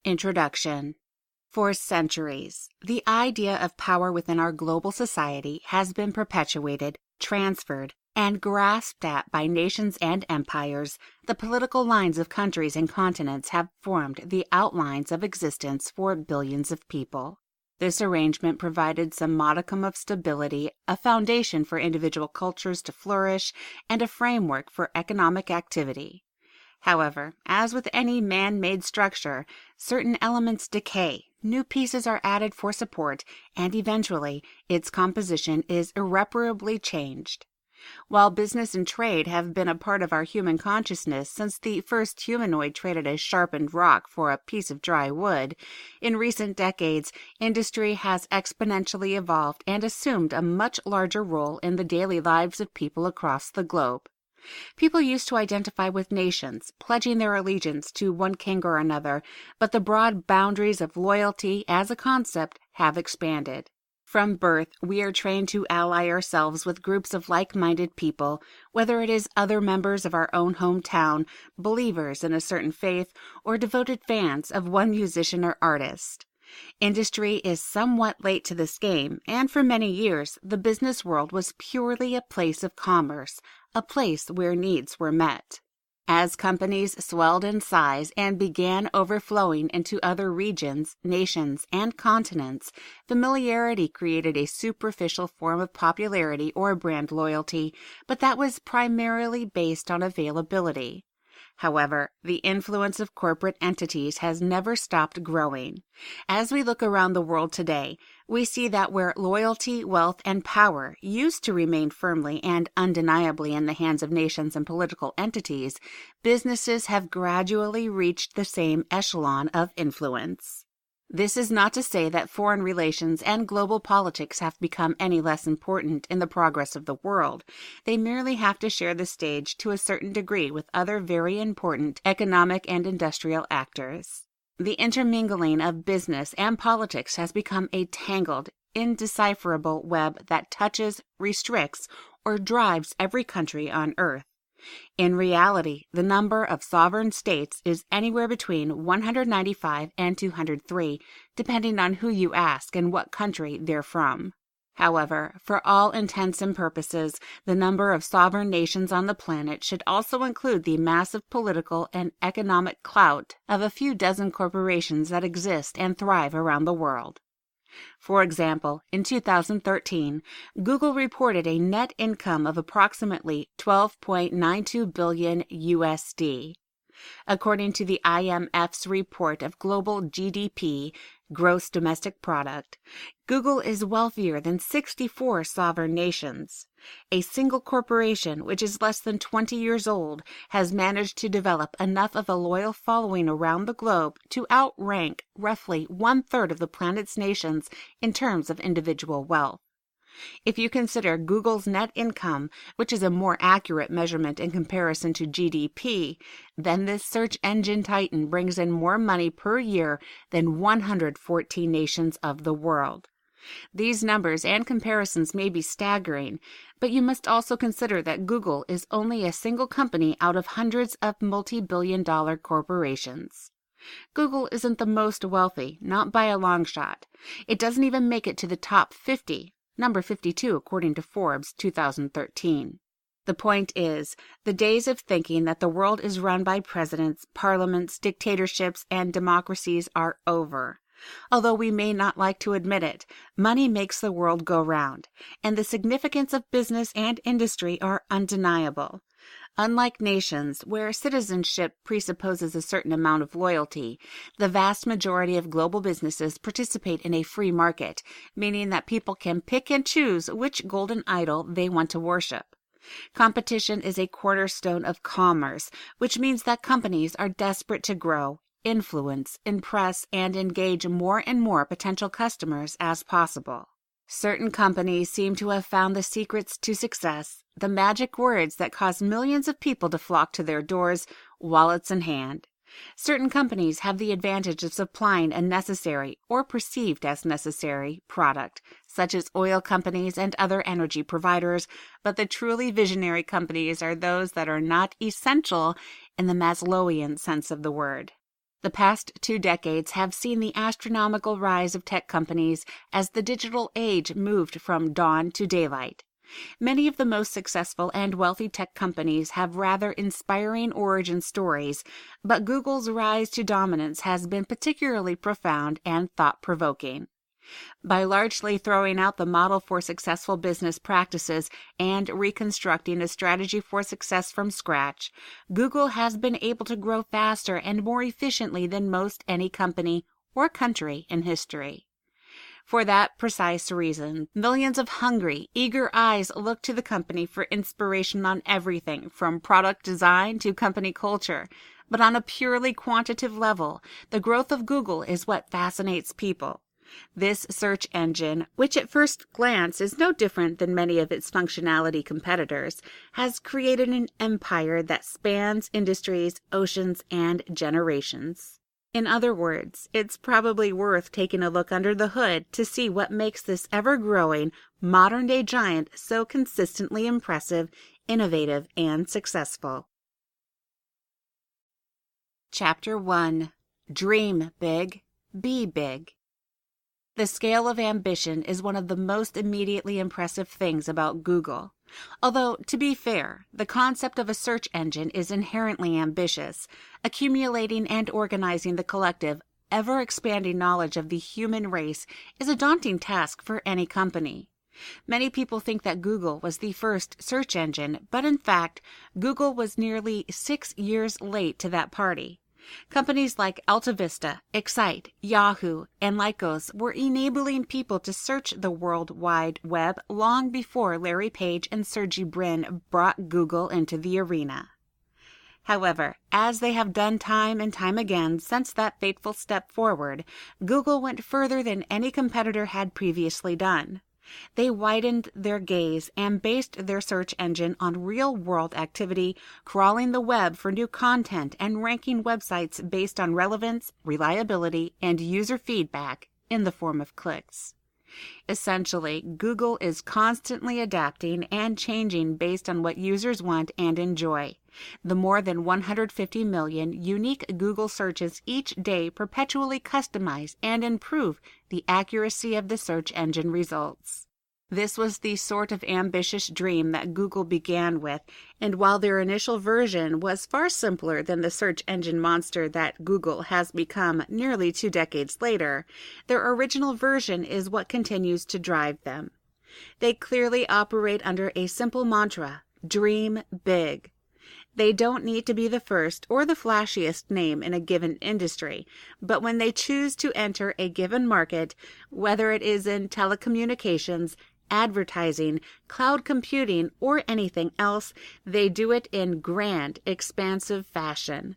Introduction. For centuries, the idea of power within our global society has been perpetuated, transferred, and grasped at by nations and empires. The political lines of countries and continents have formed the outlines of existence for billions of people. This arrangement provided some modicum of stability, a foundation for individual cultures to flourish, and a framework for economic activity. However, as with any man-made structure, certain elements decay, new pieces are added for support, and eventually its composition is irreparably changed. While business and trade have been a part of our human consciousness since the first humanoid traded a sharpened rock for a piece of dry wood, in recent decades, industry has exponentially evolved and assumed a much larger role in the daily lives of people across the globe. People used to identify with nations, pledging their allegiance to one king or another, but the broad boundaries of loyalty as a concept have expanded. From birth, we are trained to ally ourselves with groups of like-minded people, whether it is other members of our own hometown, believers in a certain faith, or devoted fans of one musician or artist. Industry is somewhat late to this game, and for many years, the business world was purely a place of commerce, a place where needs were met. As companies swelled in size and began overflowing into other regions, nations, and continents, familiarity created a superficial form of popularity or brand loyalty, but that was primarily based on availability. However, the influence of corporate entities has never stopped growing. As we look around the world today, we see that where loyalty, wealth, and power used to remain firmly and undeniably in the hands of nations and political entities, businesses have gradually reached the same echelon of influence. This is not to say that foreign relations and global politics have become any less important in the progress of the world. They merely have to share the stage to a certain degree with other very important economic and industrial actors. The intermingling of business and politics has become a tangled, indecipherable web that touches, restricts, or drives every country on earth. In reality, the number of sovereign states is anywhere between 195 and 203, depending on who you ask and what country they're from. However, for all intents and purposes, the number of sovereign nations on the planet should also include the massive political and economic clout of a few dozen corporations that exist and thrive around the world. For example, in 2013, Google reported a net income of approximately $12.92 billion USD. According to the IMF's report of global GDP, gross domestic product, Google is wealthier than 64 sovereign nations. A single corporation, which is less than 20 years old, has managed to develop enough of a loyal following around the globe to outrank roughly one-third of the planet's nations in terms of individual wealth. If you consider Google's net income, which is a more accurate measurement in comparison to GDP, then this search engine titan brings in more money per year than 114 nations of the world. These numbers and comparisons may be staggering, but you must also consider that Google is only a single company out of hundreds of multi-billion-dollar corporations. Google isn't the most wealthy, not by a long shot. It doesn't even make it to the top 50. Number 52 according to Forbes 2013. The point is, the days of thinking that the world is run by presidents, parliaments, dictatorships, and democracies are over. Although we may not like to admit it, money makes the world go round, and the significance of business and industry are undeniable. Unlike nations, where citizenship presupposes a certain amount of loyalty, the vast majority of global businesses participate in a free market, meaning that people can pick and choose which golden idol they want to worship. Competition is a cornerstone of commerce, which means that companies are desperate to grow, influence, impress, and engage more and more potential customers as possible. Certain companies seem to have found the secrets to success, the magic words that cause millions of people to flock to their doors, wallets in hand. Certain companies have the advantage of supplying a necessary, or perceived as necessary, product, such as oil companies and other energy providers, but the truly visionary companies are those that are not essential in the Maslowian sense of the word. The past 2 decades have seen the astronomical rise of tech companies as the digital age moved from dawn to daylight. Many of the most successful and wealthy tech companies have rather inspiring origin stories, but Google's rise to dominance has been particularly profound and thought-provoking. By largely throwing out the model for successful business practices and reconstructing a strategy for success from scratch, Google has been able to grow faster and more efficiently than most any company or country in history. For that precise reason, millions of hungry, eager eyes look to the company for inspiration on everything from product design to company culture. But on a purely quantitative level, the growth of Google is what fascinates people. This search engine, which at first glance is no different than many of its functionality competitors, has created an empire that spans industries, oceans, and generations. In other words, it's probably worth taking a look under the hood to see what makes this ever-growing, modern-day giant so consistently impressive, innovative, and successful. Chapter 1. Dream Big, Be Big. The scale of ambition is one of the most immediately impressive things about Google. Although, to be fair, the concept of a search engine is inherently ambitious. Accumulating and organizing the collective, ever-expanding knowledge of the human race is a daunting task for any company. Many people think that Google was the first search engine, but in fact, Google was nearly 6 years late to that party. Companies like AltaVista, Excite, Yahoo, and Lycos were enabling people to search the World Wide Web long before Larry Page and Sergey Brin brought Google into the arena. However, as they have done time and time again since that fateful step forward, Google went further than any competitor had previously done. They widened their gaze and based their search engine on real-world activity, crawling the web for new content and ranking websites based on relevance, reliability, and user feedback in the form of clicks. Essentially, Google is constantly adapting and changing based on what users want and enjoy. The more than 150 million unique Google searches each day perpetually customize and improve the accuracy of the search engine results. This was the sort of ambitious dream that Google began with, and while their initial version was far simpler than the search engine monster that Google has become nearly 2 decades later, their original version is what continues to drive them. They clearly operate under a simple mantra: dream big. They don't need to be the first or the flashiest name in a given industry, but when they choose to enter a given market, whether it is in telecommunications, advertising, cloud computing, or anything else, they do it in grand, expansive fashion.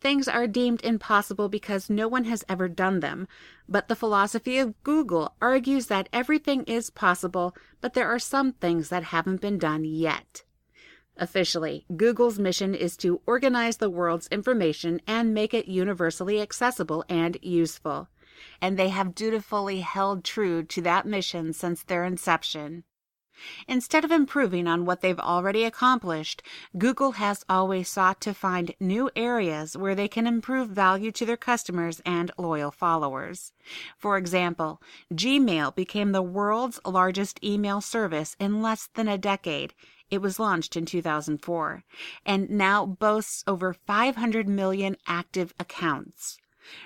Things are deemed impossible because no one has ever done them, but the philosophy of Google argues that everything is possible, but there are some things that haven't been done yet. Officially, Google's mission is to organize the world's information and make it universally accessible and useful. And they have dutifully held true to that mission since their inception. Instead of improving on what they've already accomplished, Google has always sought to find new areas where they can improve value to their customers and loyal followers. For example, Gmail became the world's largest email service in less than a decade. It was launched in 2004, and now boasts over 500 million active accounts.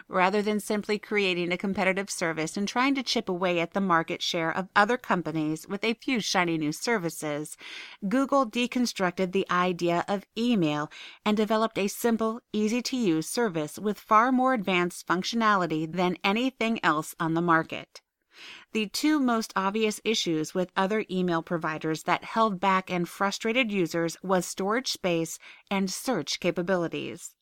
Rather than simply creating a competitive service and trying to chip away at the market share of other companies with a few shiny new services, Google deconstructed the idea of email and developed a simple, easy-to-use service with far more advanced functionality than anything else on the market. The 2 most obvious issues with other email providers that held back and frustrated users was storage space and search capabilities.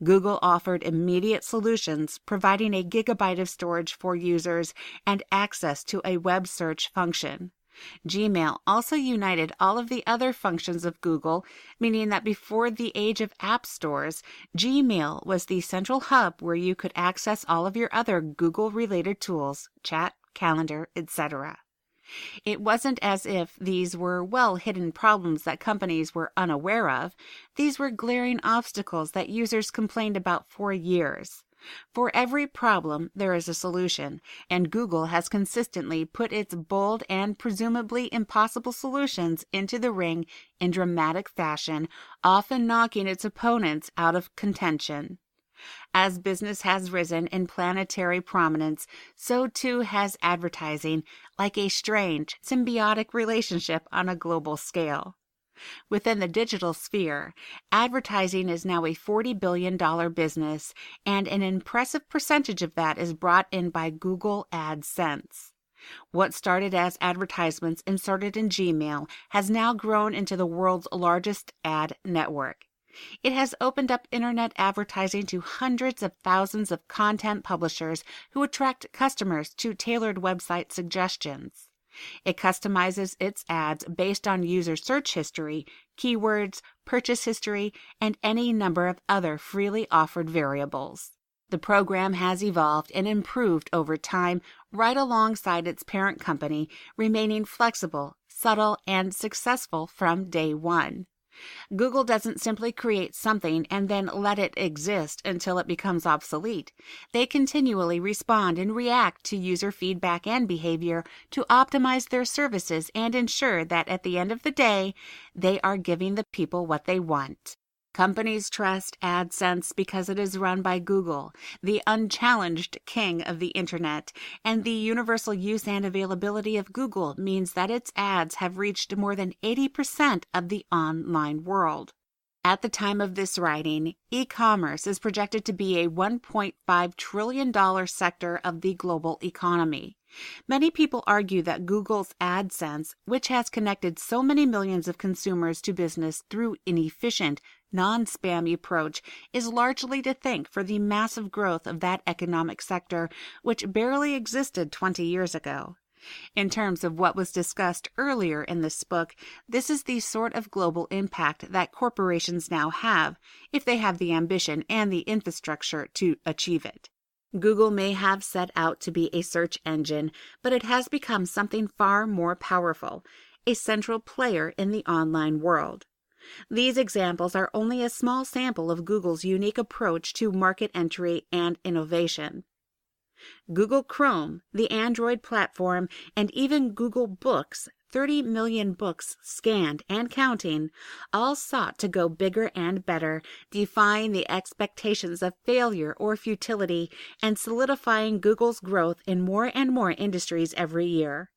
Google offered immediate solutions, providing a gigabyte of storage for users and access to a web search function. Gmail also united all of the other functions of Google, meaning that before the age of app stores, Gmail was the central hub where you could access all of your other Google-related tools, chat, calendar, etc. It wasn't as if these were well-hidden problems that companies were unaware of. These were glaring obstacles that users complained about for years. For every problem, there is a solution, and Google has consistently put its bold and presumably impossible solutions into the ring in dramatic fashion, often knocking its opponents out of contention. As business has risen in planetary prominence, so too has advertising, like a strange, symbiotic relationship on a global scale. Within the digital sphere, advertising is now a $40 billion business, and an impressive percentage of that is brought in by Google AdSense. What started as advertisements inserted in Gmail has now grown into the world's largest ad network. It has opened up internet advertising to hundreds of thousands of content publishers who attract customers to tailored website suggestions. It customizes its ads based on user search history, keywords, purchase history, and any number of other freely offered variables. The program has evolved and improved over time right alongside its parent company, remaining flexible, subtle, and successful from day one. Google doesn't simply create something and then let it exist until it becomes obsolete. They continually respond and react to user feedback and behavior to optimize their services and ensure that at the end of the day, they are giving the people what they want. Companies trust AdSense because it is run by Google, the unchallenged king of the internet, and the universal use and availability of Google means that its ads have reached more than 80% of the online world. At the time of this writing, e-commerce is projected to be a $1.5 trillion sector of the global economy. Many people argue that Google's AdSense, which has connected so many millions of consumers to business through an efficient, non-spammy approach, is largely to thank for the massive growth of that economic sector, which barely existed 20 years ago. In terms of what was discussed earlier in this book, this is the sort of global impact that corporations now have, if they have the ambition and the infrastructure to achieve it. Google may have set out to be a search engine, but it has become something far more powerful, a central player in the online world. These examples are only a small sample of Google's unique approach to market entry and innovation. Google Chrome, the Android platform, and even Google Books, 30 million books scanned and counting, all sought to go bigger and better, defying the expectations of failure or futility, and solidifying Google's growth in more and more industries every year.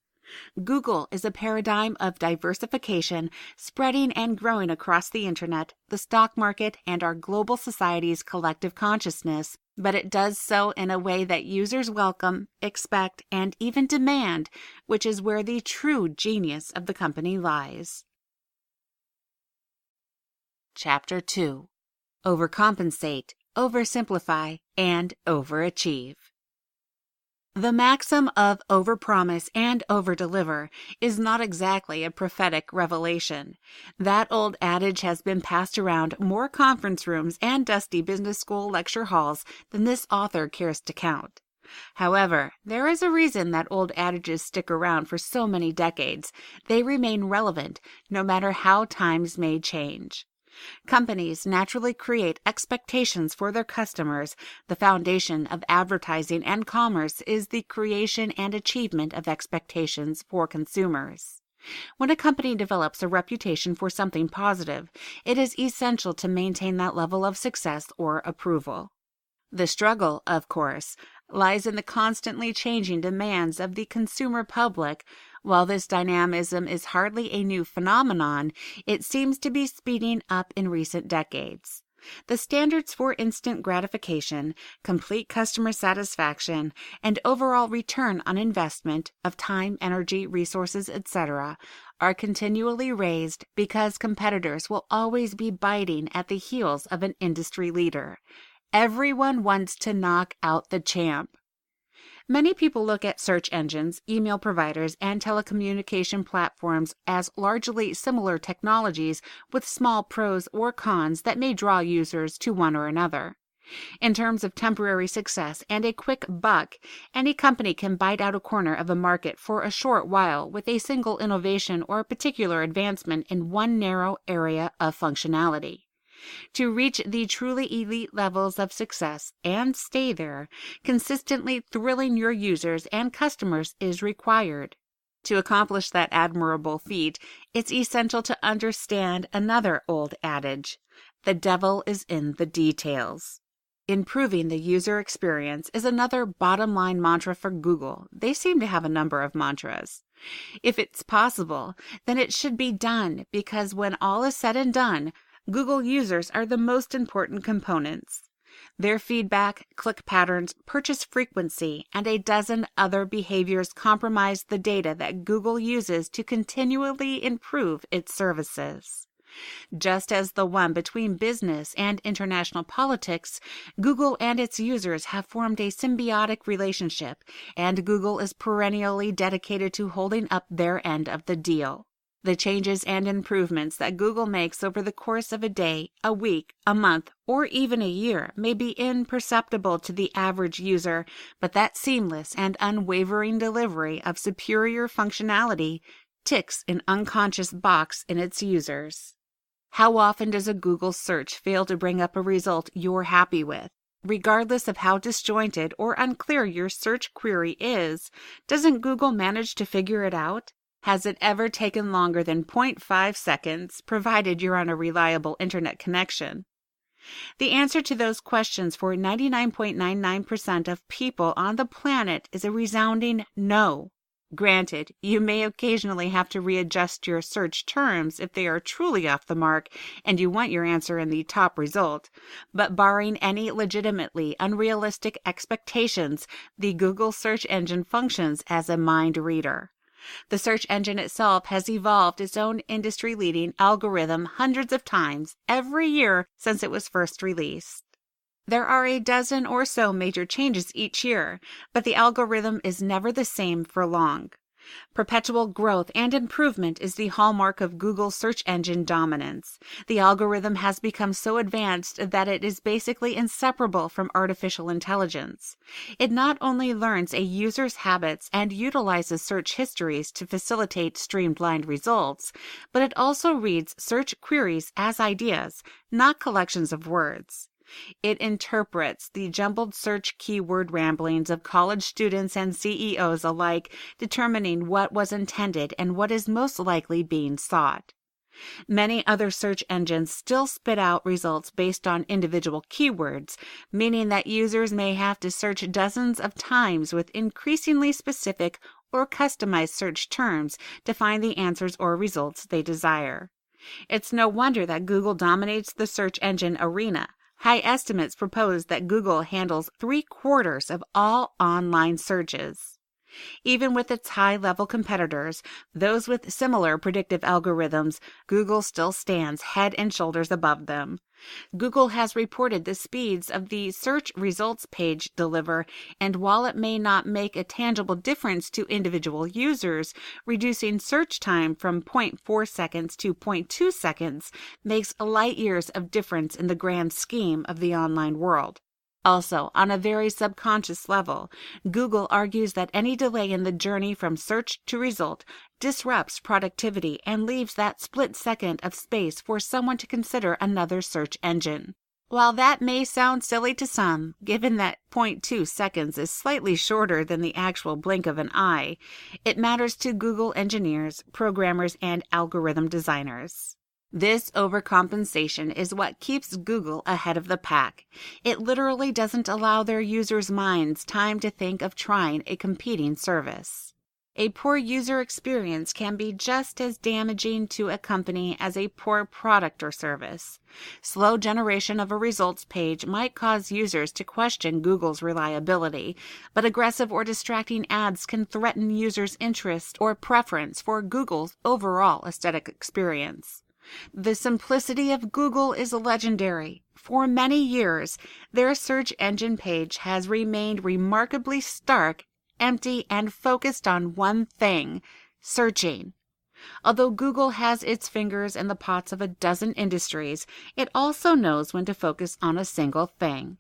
Google is a paradigm of diversification, spreading and growing across the internet, the stock market, and our global society's collective consciousness, but it does so in a way that users welcome, expect, and even demand, which is where the true genius of the company lies. Chapter 2. Overcompensate, Oversimplify, and Overachieve. The maxim of overpromise and overdeliver is not exactly a prophetic revelation. That old adage has been passed around more conference rooms and dusty business school lecture halls than this author cares to count. However, there is a reason that old adages stick around for so many decades. They remain relevant, no matter how times may change. Companies naturally create expectations for their customers. The foundation of advertising and commerce is the creation and achievement of expectations for consumers. When a company develops a reputation for something positive, it is essential to maintain that level of success or approval. The struggle, of course, lies in the constantly changing demands of the consumer public. While this dynamism is hardly a new phenomenon, it seems to be speeding up in recent decades. The standards for instant gratification, complete customer satisfaction, and overall return on investment of time, energy, resources, etc., are continually raised because competitors will always be biting at the heels of an industry leader. Everyone wants to knock out the champ. Many people look at search engines, email providers, and telecommunication platforms as largely similar technologies with small pros or cons that may draw users to one or another. In terms of temporary success and a quick buck, any company can bite out a corner of a market for a short while with a single innovation or particular advancement in one narrow area of functionality. To reach the truly elite levels of success and stay there, consistently thrilling your users and customers is required. To accomplish that admirable feat, it's essential to understand another old adage: the devil is in the details. Improving the user experience is another bottom-line mantra for Google. They seem to have a number of mantras. If it's possible, then it should be done, because when all is said and done, Google users are the most important components. Their feedback, click patterns, purchase frequency, and a dozen other behaviors comprise the data that Google uses to continually improve its services. Just as the one between business and international politics, Google and its users have formed a symbiotic relationship, and Google is perennially dedicated to holding up their end of the deal. The changes and improvements that Google makes over the course of a day, a week, a month, or even a year may be imperceptible to the average user, but that seamless and unwavering delivery of superior functionality ticks an unconscious box in its users. How often does a Google search fail to bring up a result you're happy with? Regardless of how disjointed or unclear your search query is, doesn't Google manage to figure it out? Has it ever taken longer than 0.5 seconds, provided you're on a reliable internet connection? The answer to those questions for 99.99% of people on the planet is a resounding no. Granted, you may occasionally have to readjust your search terms if they are truly off the mark and you want your answer in the top result, but barring any legitimately unrealistic expectations, the Google search engine functions as a mind reader. The search engine itself has evolved its own industry-leading algorithm hundreds of times every year since it was first released. There are a dozen or so major changes each year, but the algorithm is never the same for long. Perpetual growth and improvement is the hallmark of Google's search engine dominance. The algorithm has become so advanced that it is basically inseparable from artificial intelligence. It not only learns a user's habits and utilizes search histories to facilitate streamlined results, but it also reads search queries as ideas, not collections of words. It interprets the jumbled search keyword ramblings of college students and CEOs alike, determining what was intended and what is most likely being sought. Many other search engines still spit out results based on individual keywords, meaning that users may have to search dozens of times with increasingly specific or customized search terms to find the answers or results they desire. It's no wonder that Google dominates the search engine arena. High estimates propose that Google handles 3/4 of all online searches. Even with its high-level competitors, those with similar predictive algorithms, Google still stands head and shoulders above them. Google has reported the speeds of the search results page deliver, and while it may not make a tangible difference to individual users, reducing search time from 0.4 seconds to 0.2 seconds makes light years of difference in the grand scheme of the online world. Also, on a very subconscious level, Google argues that any delay in the journey from search to result disrupts productivity and leaves that split second of space for someone to consider another search engine. While that may sound silly to some, given that 0.2 seconds is slightly shorter than the actual blink of an eye, it matters to Google engineers, programmers, and algorithm designers. This overcompensation is what keeps Google ahead of the pack. It literally doesn't allow their users' minds time to think of trying a competing service. A poor user experience can be just as damaging to a company as a poor product or service. Slow generation of a results page might cause users to question Google's reliability, but aggressive or distracting ads can threaten users' interest or preference for Google's overall aesthetic experience. The simplicity of Google is legendary. For many years, their search engine page has remained remarkably stark, empty, and focused on one thing: searching. Although Google has its fingers in the pots of a dozen industries, it also knows when to focus on a single thing: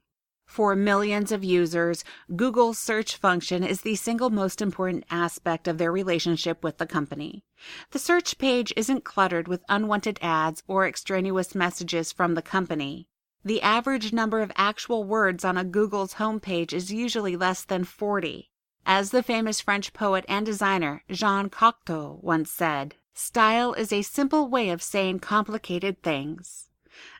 For millions of users, Google's search function is the single most important aspect of their relationship with the company. The search page isn't cluttered with unwanted ads or extraneous messages from the company. The average number of actual words on a Google's homepage is usually less than 40. As the famous French poet and designer Jean Cocteau once said, "Style is a simple way of saying complicated things."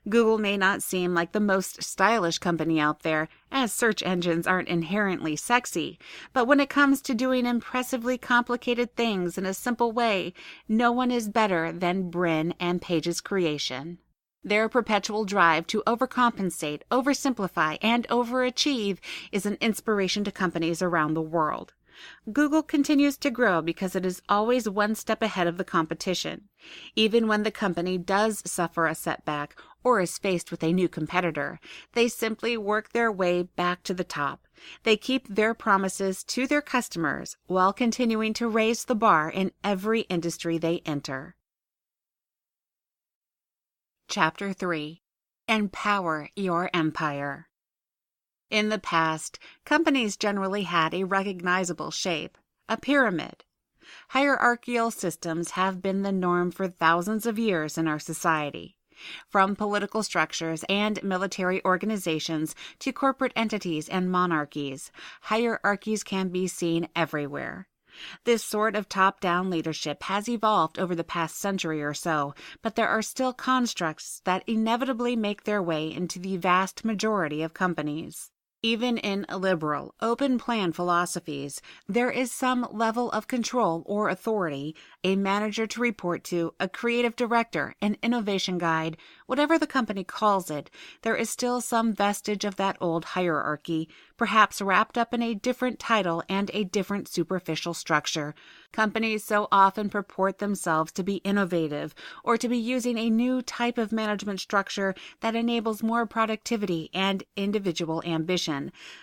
Google may not seem like the most stylish company out there, as search engines aren't inherently sexy, but when it comes to doing impressively complicated things in a simple way, no one is better than Brin and Page's creation. Their perpetual drive to overcompensate, oversimplify, and overachieve is an inspiration to companies around the world. Google continues to grow because it is always one step ahead of the competition. Even when the company does suffer a setback or is faced with a new competitor, they simply work their way back to the top. They keep their promises to their customers while continuing to raise the bar in every industry they enter. Chapter 3. Empower Your Empire. In the past, companies generally had a recognizable shape, a pyramid. Hierarchical systems have been the norm for thousands of years in our society. From political structures and military organizations to corporate entities and monarchies, hierarchies can be seen everywhere. This sort of top-down leadership has evolved over the past century or so, but there are still constructs that inevitably make their way into the vast majority of companies. Even in liberal, open-plan philosophies, there is some level of control or authority, a manager to report to, a creative director, an innovation guide, whatever the company calls it. There is still some vestige of that old hierarchy, perhaps wrapped up in a different title and a different superficial structure. Companies so often purport themselves to be innovative or to be using a new type of management structure that enables more productivity and individual ambition.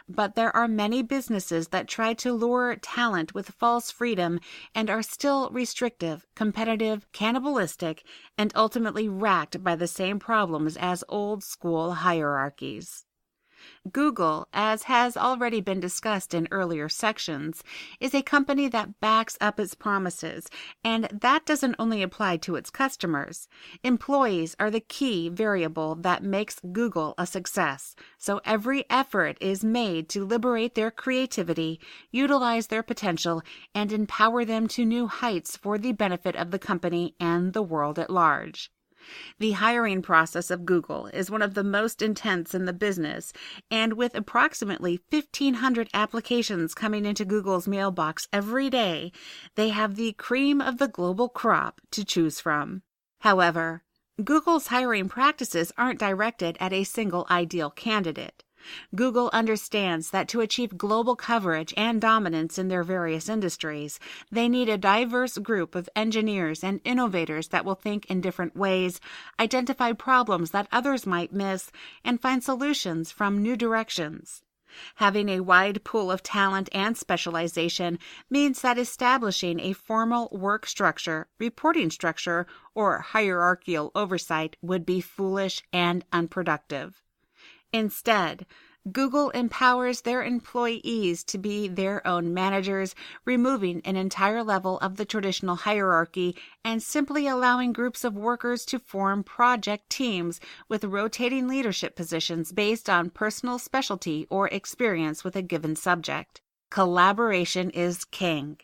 But there are many businesses that try to lure talent with false freedom and are still restrictive, competitive, cannibalistic, and ultimately racked by the same problems as old-school hierarchies. Google, as has already been discussed in earlier sections, is a company that backs up its promises, and that doesn't only apply to its customers. Employees are the key variable that makes Google a success, so every effort is made to liberate their creativity, utilize their potential, and empower them to new heights for the benefit of the company and the world at large. The hiring process of Google is one of the most intense in the business, and with approximately 1,500 applications coming into Google's mailbox every day, they have the cream of the global crop to choose from. However, Google's hiring practices aren't directed at a single ideal candidate. Google understands that to achieve global coverage and dominance in their various industries, they need a diverse group of engineers and innovators that will think in different ways, identify problems that others might miss, and find solutions from new directions. Having a wide pool of talent and specialization means that establishing a formal work structure, reporting structure, or hierarchical oversight would be foolish and unproductive. Instead, Google empowers their employees to be their own managers, removing an entire level of the traditional hierarchy and simply allowing groups of workers to form project teams with rotating leadership positions based on personal specialty or experience with a given subject. Collaboration is king.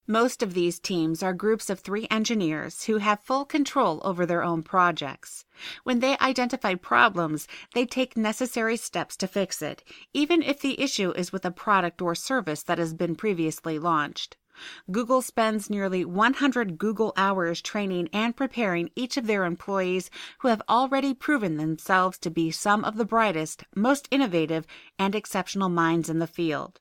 Most of these teams are groups of 3 engineers who have full control over their own projects. When they identify problems, they take necessary steps to fix it, even if the issue is with a product or service that has been previously launched. Google spends nearly 100 Google hours training and preparing each of their employees who have already proven themselves to be some of the brightest, most innovative, and exceptional minds in the field.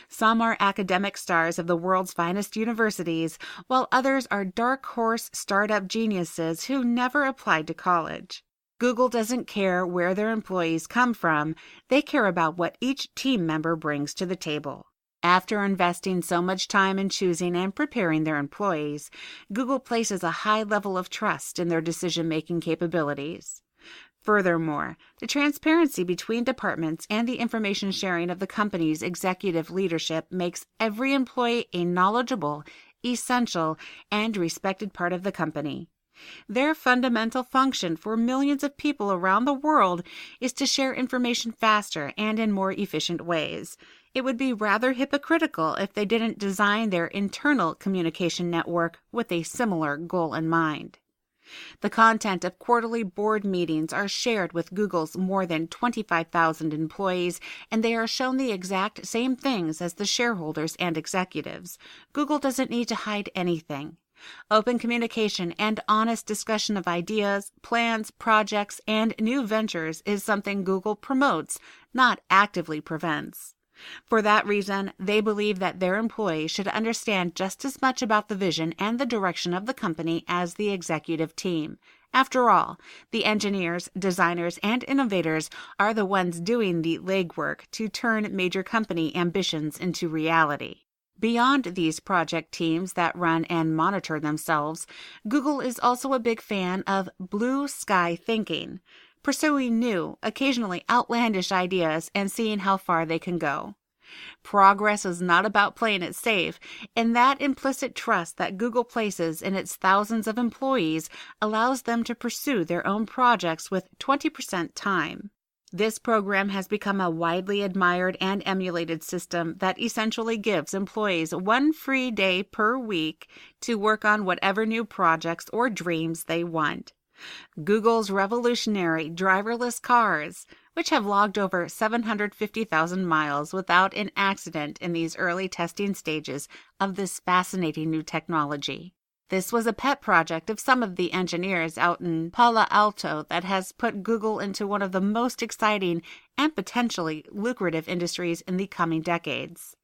Some are academic stars of the world's finest universities, while others are dark horse startup geniuses who never applied to college. Google doesn't care where their employees come from, they care about what each team member brings to the table. After investing so much time in choosing and preparing their employees, Google places a high level of trust in their decision-making capabilities. Furthermore, the transparency between departments and the information sharing of the company's executive leadership makes every employee a knowledgeable, essential, and respected part of the company. Their fundamental function for millions of people around the world is to share information faster and in more efficient ways. It would be rather hypocritical if they didn't design their internal communication network with a similar goal in mind. The content of quarterly board meetings are shared with Google's more than 25,000 employees, and they are shown the exact same things as the shareholders and executives. Google doesn't need to hide anything. Open communication and honest discussion of ideas, plans, projects, and new ventures is something Google promotes, not actively prevents. For that reason, they believe that their employees should understand just as much about the vision and the direction of the company as the executive team. After all, the engineers, designers, and innovators are the ones doing the legwork to turn major company ambitions into reality. Beyond these project teams that run and monitor themselves, Google is also a big fan of blue sky thinking, pursuing new, occasionally outlandish ideas and seeing how far they can go. Progress is not about playing it safe, and that implicit trust that Google places in its thousands of employees allows them to pursue their own projects with 20% time. This program has become a widely admired and emulated system that essentially gives employees one free day per week to work on whatever new projects or dreams they want. Google's revolutionary driverless cars, which have logged over 750,000 miles without an accident in these early testing stages of this fascinating new technology. This was a pet project of some of the engineers out in Palo Alto that has put Google into one of the most exciting and potentially lucrative industries in the coming decades.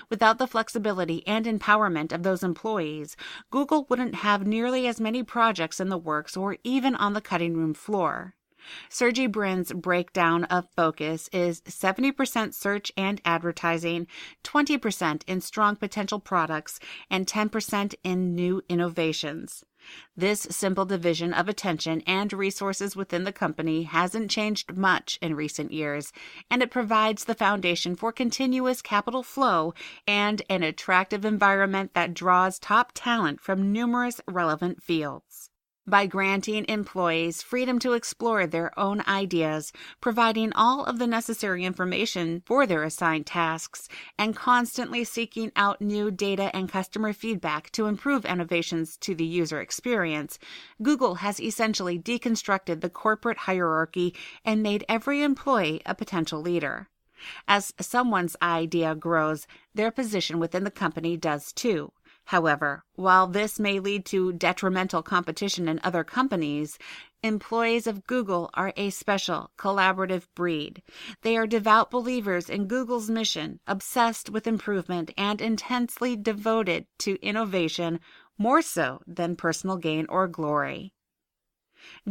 Without the flexibility and empowerment of those employees, Google wouldn't have nearly as many projects in the works or even on the cutting room floor. Sergey Brin's breakdown of focus is 70% search and advertising, 20% in strong potential products, and 10% in new innovations. This simple division of attention and resources within the company hasn't changed much in recent years, and it provides the foundation for continuous capital flow and an attractive environment that draws top talent from numerous relevant fields. By granting employees freedom to explore their own ideas, providing all of the necessary information for their assigned tasks, and constantly seeking out new data and customer feedback to improve innovations to the user experience, Google has essentially deconstructed the corporate hierarchy and made every employee a potential leader. As someone's idea grows, their position within the company does too. However, while this may lead to detrimental competition in other companies, employees of Google are a special, collaborative breed. They are devout believers in Google's mission, obsessed with improvement, and intensely devoted to innovation, more so than personal gain or glory.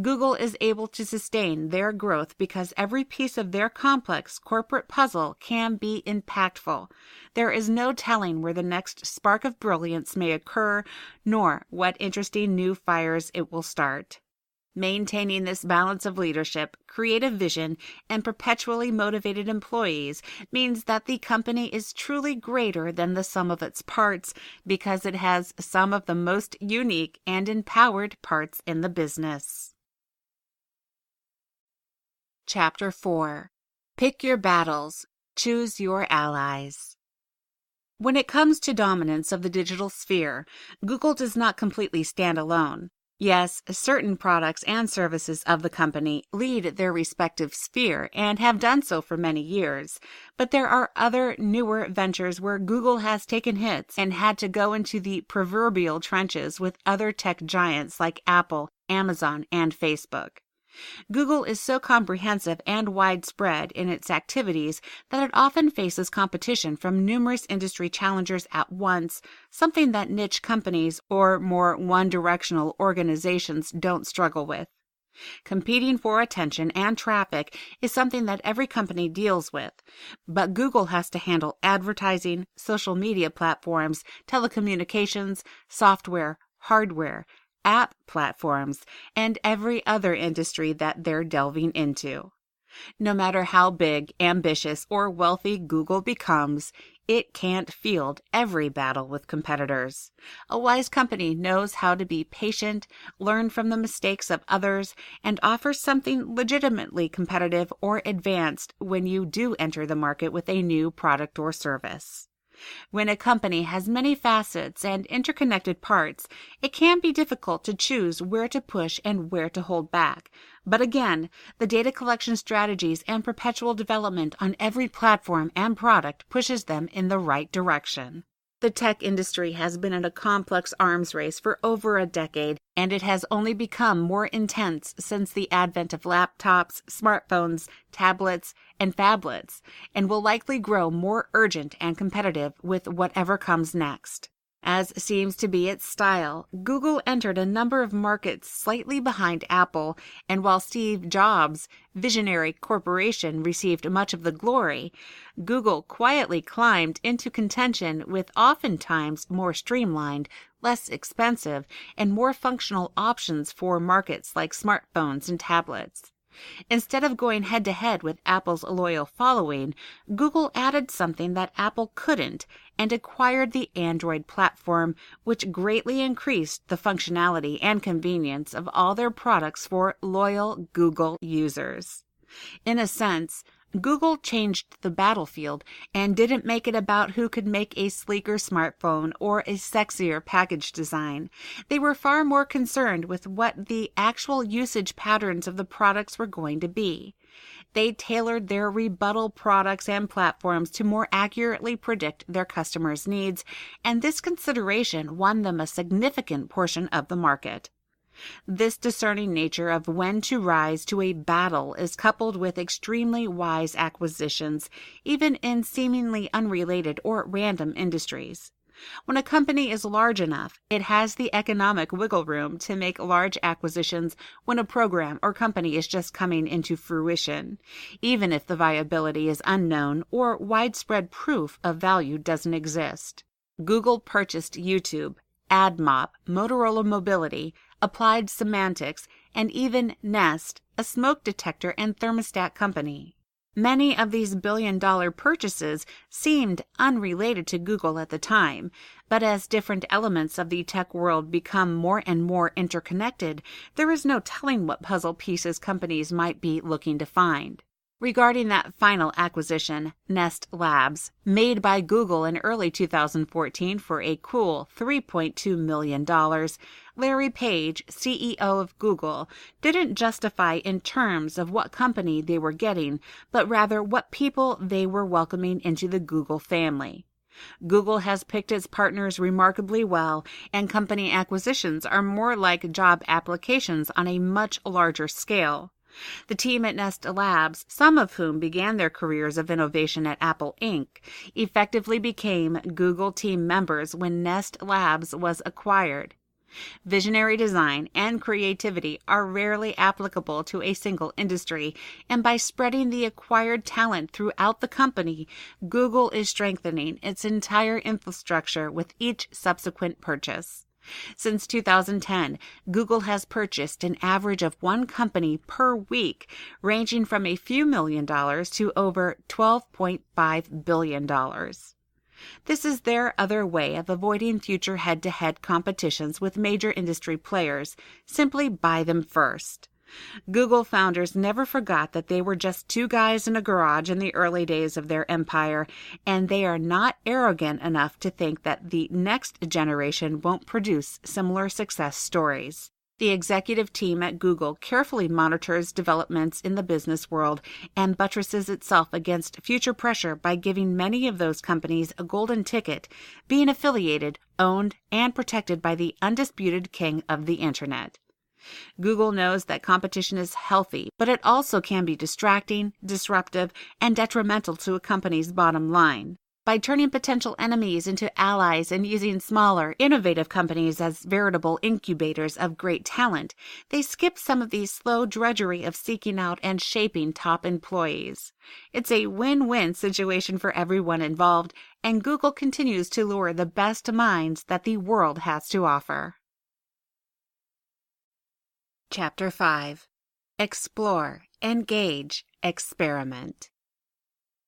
Google is able to sustain their growth because every piece of their complex corporate puzzle can be impactful. There is no telling where the next spark of brilliance may occur, nor what interesting new fires it will start. Maintaining this balance of leadership, creative vision, and perpetually motivated employees means that the company is truly greater than the sum of its parts because it has some of the most unique and empowered parts in the business. Chapter 4. Pick your battles. Choose your allies. When it comes to dominance of the digital sphere, Google does not completely stand alone. Yes, certain products and services of the company lead their respective sphere and have done so for many years, but there are other newer ventures where Google has taken hits and had to go into the proverbial trenches with other tech giants like Apple, Amazon, and Facebook. Google is so comprehensive and widespread in its activities that it often faces competition from numerous industry challengers at once, something that niche companies or more one-directional organizations don't struggle with. Competing for attention and traffic is something that every company deals with, but Google has to handle advertising, social media platforms, telecommunications, software, hardware, app platforms, and every other industry that they're delving into. No matter how big, ambitious, or wealthy Google becomes, it can't field every battle with competitors. A wise company knows how to be patient, learn from the mistakes of others, and offer something legitimately competitive or advanced when you do enter the market with a new product or service. When a company has many facets and interconnected parts, it can be difficult to choose where to push and where to hold back. But again, the data collection strategies and perpetual development on every platform and product pushes them in the right direction. The tech industry has been in a complex arms race for over a decade, and it has only become more intense since the advent of laptops, smartphones, tablets, and phablets, and will likely grow more urgent and competitive with whatever comes next. As seems to be its style, Google entered a number of markets slightly behind Apple, and while Steve Jobs' visionary corporation received much of the glory, Google quietly climbed into contention with oftentimes more streamlined, less expensive, and more functional options for markets like smartphones and tablets. Instead of going head-to-head with Apple's loyal following, Google added something that Apple couldn't and acquired the Android platform, which greatly increased the functionality and convenience of all their products for loyal Google users. In a sense, Google changed the battlefield and didn't make it about who could make a sleeker smartphone or a sexier package design. They were far more concerned with what the actual usage patterns of the products were going to be. They tailored their rebuttal products and platforms to more accurately predict their customers' needs, and this consideration won them a significant portion of the market. This discerning nature of when to rise to a battle is coupled with extremely wise acquisitions, even in seemingly unrelated or random industries. When a company is large enough, it has the economic wiggle room to make large acquisitions when a program or company is just coming into fruition, even if the viability is unknown or widespread proof of value doesn't exist. Google purchased YouTube, AdMob, Motorola Mobility, Applied Semantics, and even Nest, a smoke detector and thermostat company. Many of these billion-dollar purchases seemed unrelated to Google at the time, but as different elements of the tech world become more and more interconnected, there is no telling what puzzle pieces companies might be looking to find. Regarding that final acquisition, Nest Labs, made by Google in early 2014 for a cool $3.2 million, Larry Page, CEO of Google, didn't justify in terms of what company they were getting, but rather what people they were welcoming into the Google family. Google has picked its partners remarkably well, and company acquisitions are more like job applications on a much larger scale. The team at Nest Labs, some of whom began their careers of innovation at Apple Inc., effectively became Google team members when Nest Labs was acquired. Visionary design and creativity are rarely applicable to a single industry, and by spreading the acquired talent throughout the company, Google is strengthening its entire infrastructure with each subsequent purchase. Since 2010, Google has purchased an average of one company per week, ranging from a few $1,000,000 to over $12.5 billion. This is their other way of avoiding future head-to-head competitions with major industry players. Simply buy them first. Google founders never forgot that they were just two guys in a garage in the early days of their empire, and they are not arrogant enough to think that the next generation won't produce similar success stories. The executive team at Google carefully monitors developments in the business world and buttresses itself against future pressure by giving many of those companies a golden ticket, being affiliated, owned, and protected by the undisputed king of the Internet. Google knows that competition is healthy, but it also can be distracting, disruptive, and detrimental to a company's bottom line. By turning potential enemies into allies and using smaller, innovative companies as veritable incubators of great talent, they skip some of the slow drudgery of seeking out and shaping top employees. It's a win-win situation for everyone involved, and Google continues to lure the best minds that the world has to offer. Chapter 5. Explore, Engage, Experiment.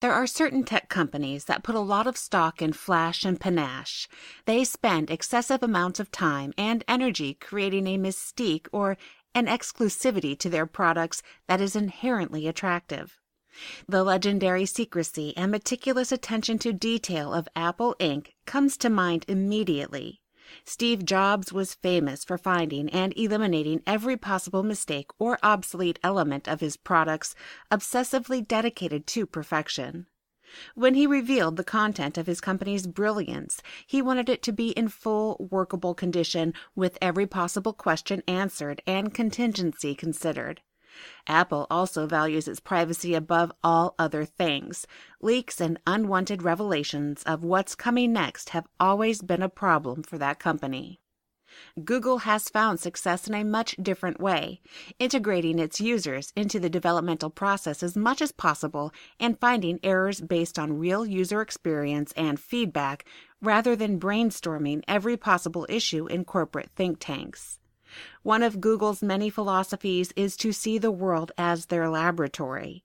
There are certain tech companies that put a lot of stock in flash and panache. They spend excessive amounts of time and energy creating a mystique or an exclusivity to their products that is inherently attractive. The legendary secrecy and meticulous attention to detail of Apple Inc. comes to mind immediately. Steve Jobs was famous for finding and eliminating every possible mistake or obsolete element of his products, obsessively dedicated to perfection. When he revealed the content of his company's brilliance, he wanted it to be in full workable condition with every possible question answered and contingency considered. Apple also values its privacy above all other things. Leaks and unwanted revelations of what's coming next have always been a problem for that company. Google has found success in a much different way, integrating its users into the developmental process as much as possible and finding errors based on real user experience and feedback rather than brainstorming every possible issue in corporate think tanks. One of Google's many philosophies is to see the world as their laboratory.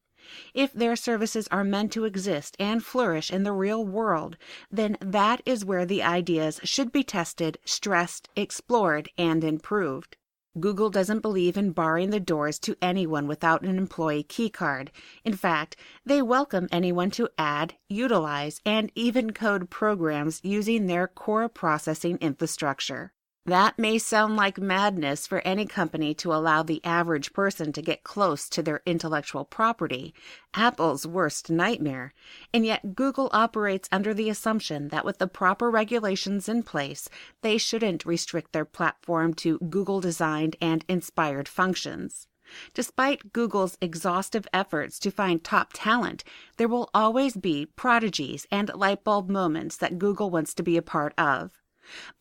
If their services are meant to exist and flourish in the real world, then that is where the ideas should be tested, stressed, explored, and improved. Google doesn't believe in barring the doors to anyone without an employee keycard. In fact, they welcome anyone to add, utilize, and even code programs using their core processing infrastructure. That may sound like madness for any company to allow the average person to get close to their intellectual property, Apple's worst nightmare, and yet Google operates under the assumption that with the proper regulations in place, they shouldn't restrict their platform to Google-designed and inspired functions. Despite Google's exhaustive efforts to find top talent, there will always be prodigies and light bulb moments that Google wants to be a part of.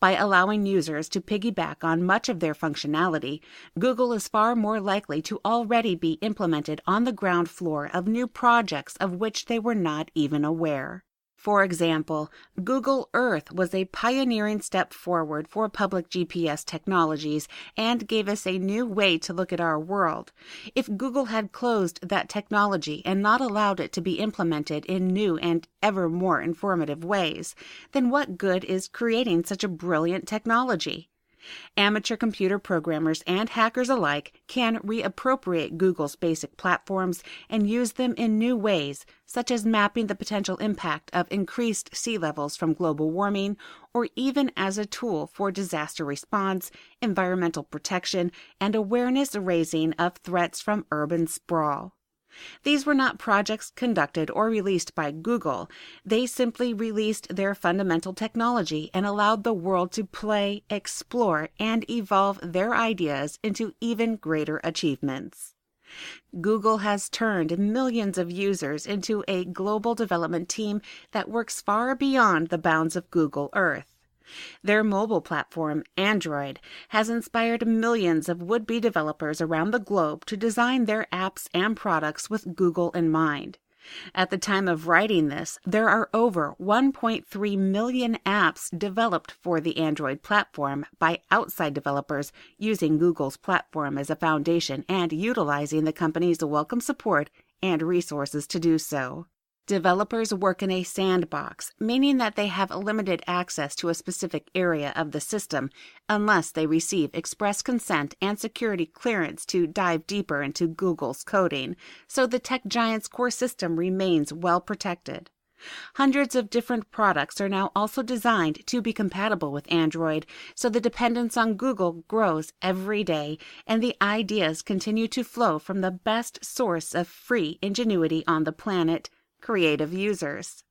By allowing users to piggyback on much of their functionality, Google is far more likely to already be implemented on the ground floor of new projects of which they were not even aware. For example, Google Earth was a pioneering step forward for public GPS technologies and gave us a new way to look at our world. If Google had closed that technology and not allowed it to be implemented in new and ever more informative ways, then what good is creating such a brilliant technology? Amateur computer programmers and hackers alike can reappropriate Google's basic platforms and use them in new ways, such as mapping the potential impact of increased sea levels from global warming, or even as a tool for disaster response, environmental protection, and awareness raising of threats from urban sprawl. These were not projects conducted or released by Google. They simply released their fundamental technology and allowed the world to play, explore, and evolve their ideas into even greater achievements. Google has turned millions of users into a global development team that works far beyond the bounds of Google Earth. Their mobile platform, Android, has inspired millions of would-be developers around the globe to design their apps and products with Google in mind. At the time of writing this, there are over 1.3 million apps developed for the Android platform by outside developers using Google's platform as a foundation and utilizing the company's welcome support and resources to do so. Developers work in a sandbox, meaning that they have limited access to a specific area of the system unless they receive express consent and security clearance to dive deeper into Google's coding, so the tech giant's core system remains well protected. Hundreds of different products are now also designed to be compatible with Android, so the dependence on Google grows every day, and the ideas continue to flow from the best source of free ingenuity on the planet, creative users.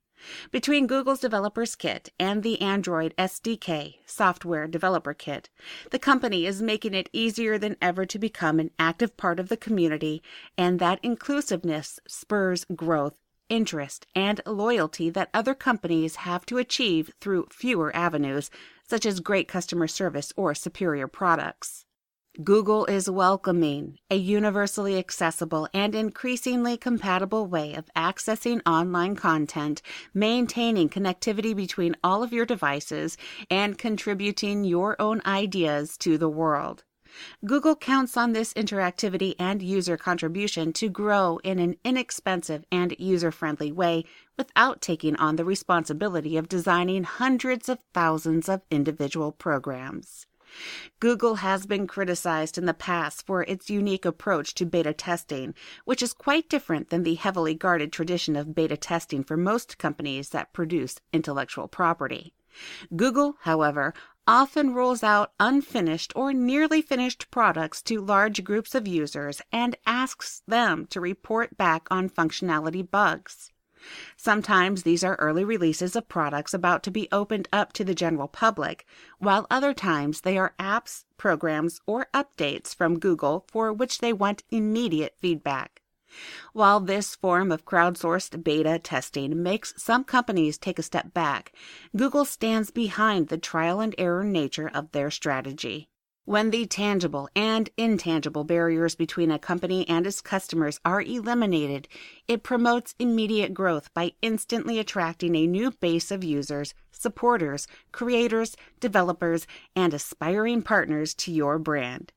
Between Google's Developers Kit and the Android SDK, Software Developer Kit, the company is making it easier than ever to become an active part of the community, and that inclusiveness spurs growth, interest, and loyalty that other companies have to achieve through fewer avenues, such as great customer service or superior products. Google is welcoming a universally accessible and increasingly compatible way of accessing online content, maintaining connectivity between all of your devices, and contributing your own ideas to the world. Google counts on this interactivity and user contribution to grow in an inexpensive and user-friendly way without taking on the responsibility of designing hundreds of thousands of individual programs. Google has been criticized in the past for its unique approach to beta testing, which is quite different than the heavily guarded tradition of beta testing for most companies that produce intellectual property. Google, however, often rolls out unfinished or nearly finished products to large groups of users and asks them to report back on functionality bugs. Sometimes these are early releases of products about to be opened up to the general public, while other times they are apps, programs, or updates from Google for which they want immediate feedback. While this form of crowdsourced beta testing makes some companies take a step back, Google stands behind the trial and error nature of their strategy. When the tangible and intangible barriers between a company and its customers are eliminated, it promotes immediate growth by instantly attracting a new base of users, supporters, creators, developers, and aspiring partners to your brand.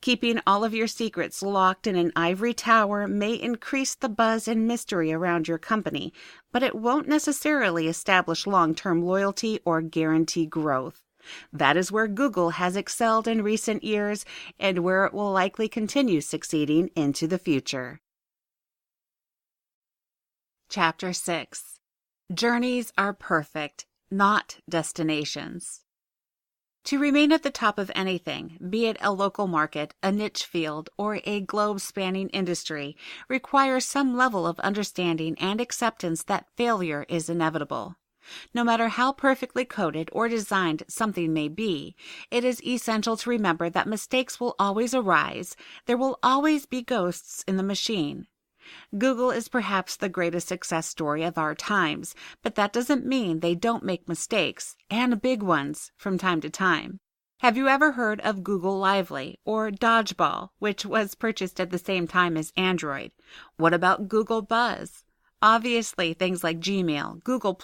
Keeping all of your secrets locked in an ivory tower may increase the buzz and mystery around your company, but it won't necessarily establish long-term loyalty or guarantee growth. That is where Google has excelled in recent years and where it will likely continue succeeding into the future. Chapter 6. Journeys are perfect, not destinations. To remain at the top of anything, be it a local market, a niche field, or a globe-spanning industry, requires some level of understanding and acceptance that failure is inevitable. No matter how perfectly coded or designed something may be, it is essential to remember that mistakes will always arise. There will always be ghosts in the machine. Google is perhaps the greatest success story of our times, but that doesn't mean they don't make mistakes, and big ones, from time to time. Have you ever heard of Google Lively or Dodgeball, which was purchased at the same time as Android? What about Google Buzz? Obviously, things like Gmail, Google+,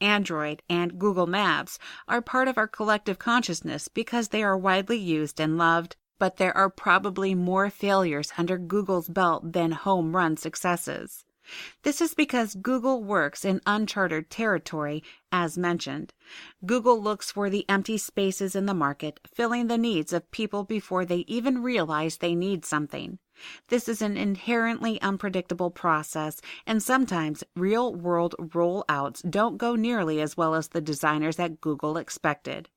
Android, and Google Maps are part of our collective consciousness because they are widely used and loved, but there are probably more failures under Google's belt than home run successes. This is because Google works in uncharted territory, as mentioned. Google looks for the empty spaces in the market, filling the needs of people before they even realize they need something. This is an inherently unpredictable process, and sometimes real-world rollouts don't go nearly as well as the designers at Google expected.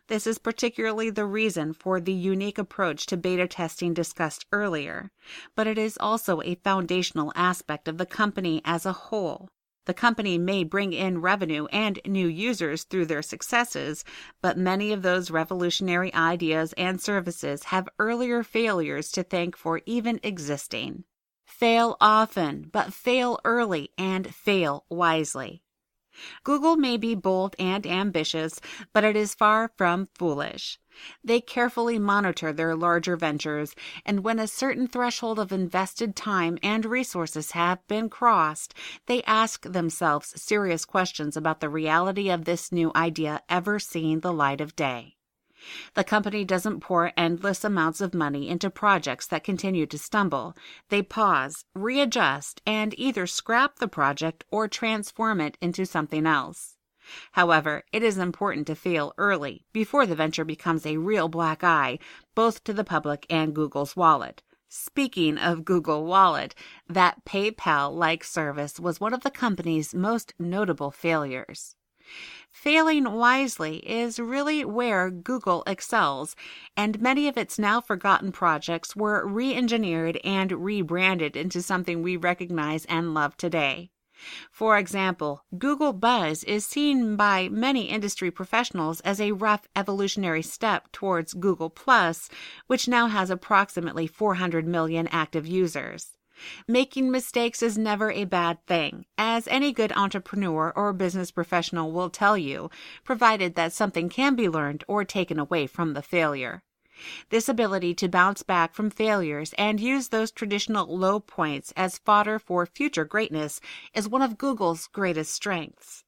This is particularly the reason for the unique approach to beta testing discussed earlier, but it is also a foundational aspect of the company as a whole. The company may bring in revenue and new users through their successes, but many of those revolutionary ideas and services have earlier failures to thank for even existing. Fail often, but fail early and fail wisely. Google may be bold and ambitious, but it is far from foolish. They carefully monitor their larger ventures, and when a certain threshold of invested time and resources have been crossed, they ask themselves serious questions about the reality of this new idea ever seeing the light of day. The company doesn't pour endless amounts of money into projects that continue to stumble. They pause, readjust, and either scrap the project or transform it into something else. However, it is important to fail early, before the venture becomes a real black eye, both to the public and Google's wallet. Speaking of Google Wallet, that PayPal-like service was one of the company's most notable failures. Failing wisely is really where Google excels, and many of its now forgotten projects were re-engineered and rebranded into something we recognize and love today. For example, Google Buzz is seen by many industry professionals as a rough evolutionary step towards Google+, which now has approximately 400 million active users. Making mistakes is never a bad thing, as any good entrepreneur or business professional will tell you, provided that something can be learned or taken away from the failure. This ability to bounce back from failures and use those traditional low points as fodder for future greatness is one of Google's greatest strengths.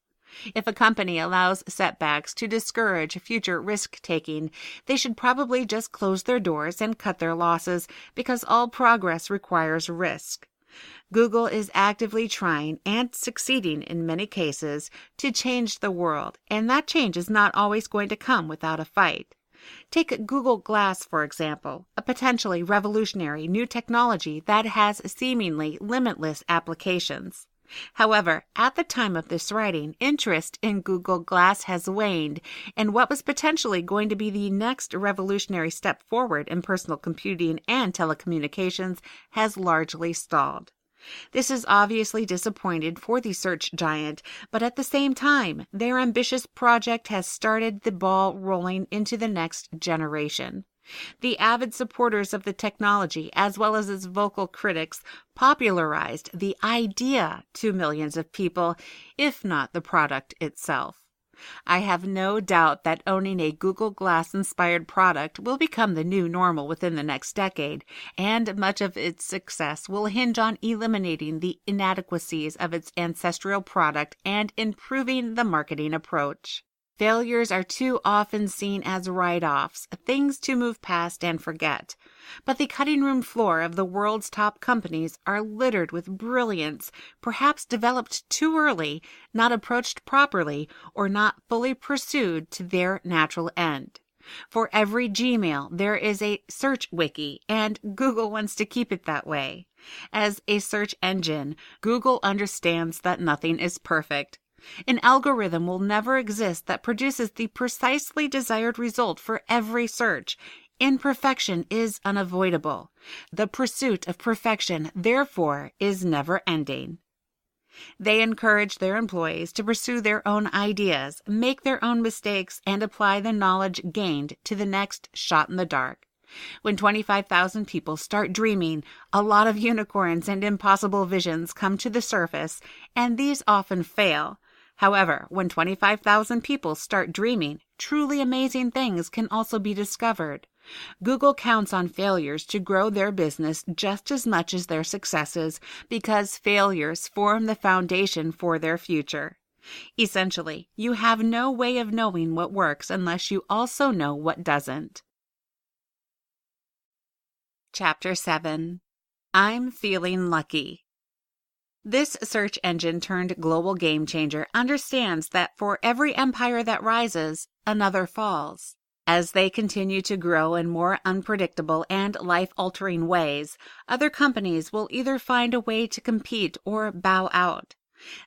If a company allows setbacks to discourage future risk-taking, they should probably just close their doors and cut their losses, because all progress requires risk. Google is actively trying and succeeding in many cases to change the world, and that change is not always going to come without a fight. Take Google Glass, for example, a potentially revolutionary new technology that has seemingly limitless applications. However, at the time of this writing, interest in Google Glass has waned, and what was potentially going to be the next revolutionary step forward in personal computing and telecommunications has largely stalled. This is obviously disappointing for the search giant, but at the same time, their ambitious project has started the ball rolling into the next generation. The avid supporters of the technology, as well as its vocal critics, popularized the idea to millions of people, if not the product itself. I have no doubt that owning a Google Glass-inspired product will become the new normal within the next decade, and much of its success will hinge on eliminating the inadequacies of its ancestral product and improving the marketing approach. Failures are too often seen as write-offs, things to move past and forget. But the cutting room floor of the world's top companies are littered with brilliance, perhaps developed too early, not approached properly, or not fully pursued to their natural end. For every Gmail, there is a search wiki, and Google wants to keep it that way. As a search engine, Google understands that nothing is perfect. An algorithm will never exist that produces the precisely desired result for every search. Imperfection is unavoidable. The pursuit of perfection, therefore, is never ending. They encourage their employees to pursue their own ideas, make their own mistakes, and apply the knowledge gained to the next shot in the dark. When 25,000 people start dreaming, a lot of unicorns and impossible visions come to the surface, and these often fail. However, when 25,000 people start dreaming, truly amazing things can also be discovered. Google counts on failures to grow their business just as much as their successes, because failures form the foundation for their future. Essentially, you have no way of knowing what works unless you also know what doesn't. Chapter 7. I'm Feeling Lucky. This search engine turned global game changer understands that for every empire that rises, another falls. As they continue to grow in more unpredictable and life-altering ways, other companies will either find a way to compete or bow out.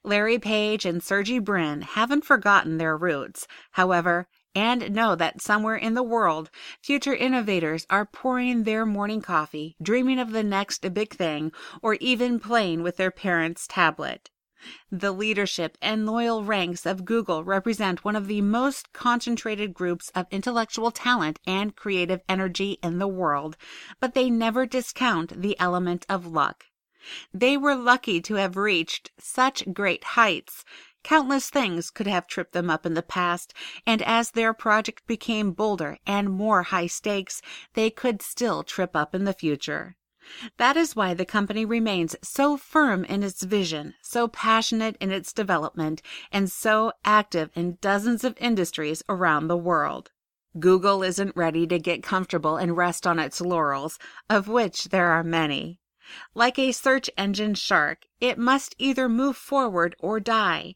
Larry Page and Sergey Brin haven't forgotten their roots, however, and know that somewhere in the world, future innovators are pouring their morning coffee, dreaming of the next big thing, or even playing with their parents' tablet. The leadership and loyal ranks of Google represent one of the most concentrated groups of intellectual talent and creative energy in the world, but they never discount the element of luck. They were lucky to have reached such great heights. Countless things could have tripped them up in the past, and as their project became bolder and more high stakes, they could still trip up in the future. That is why the company remains so firm in its vision, so passionate in its development, and so active in dozens of industries around the world. Google isn't ready to get comfortable and rest on its laurels, of which there are many. Like a search engine shark, it must either move forward or die.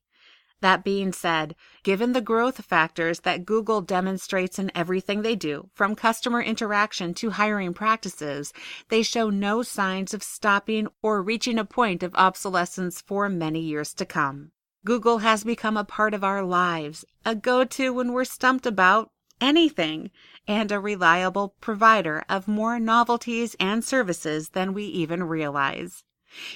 That being said, given the growth factors that Google demonstrates in everything they do, from customer interaction to hiring practices, they show no signs of stopping or reaching a point of obsolescence for many years to come. Google has become a part of our lives, a go-to when we're stumped about anything, and a reliable provider of more novelties and services than we even realize.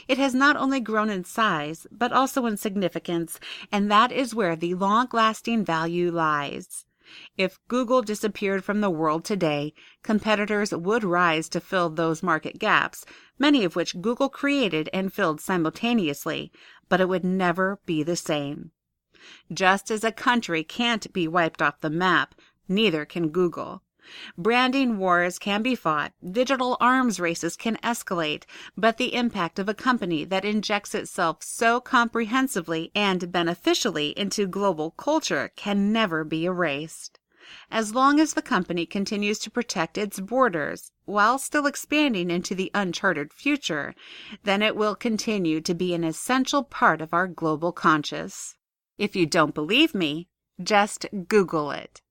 It has not only grown in size, but also in significance, and that is where the long-lasting value lies. If Google disappeared from the world today, competitors would rise to fill those market gaps, many of which Google created and filled simultaneously, but it would never be the same. Just as a country can't be wiped off the map, neither can Google. Branding wars can be fought, digital arms races can escalate, but the impact of a company that injects itself so comprehensively and beneficially into global culture can never be erased. As long as the company continues to protect its borders while still expanding into the uncharted future, then it will continue to be an essential part of our global conscious. If you don't believe me, just Google it.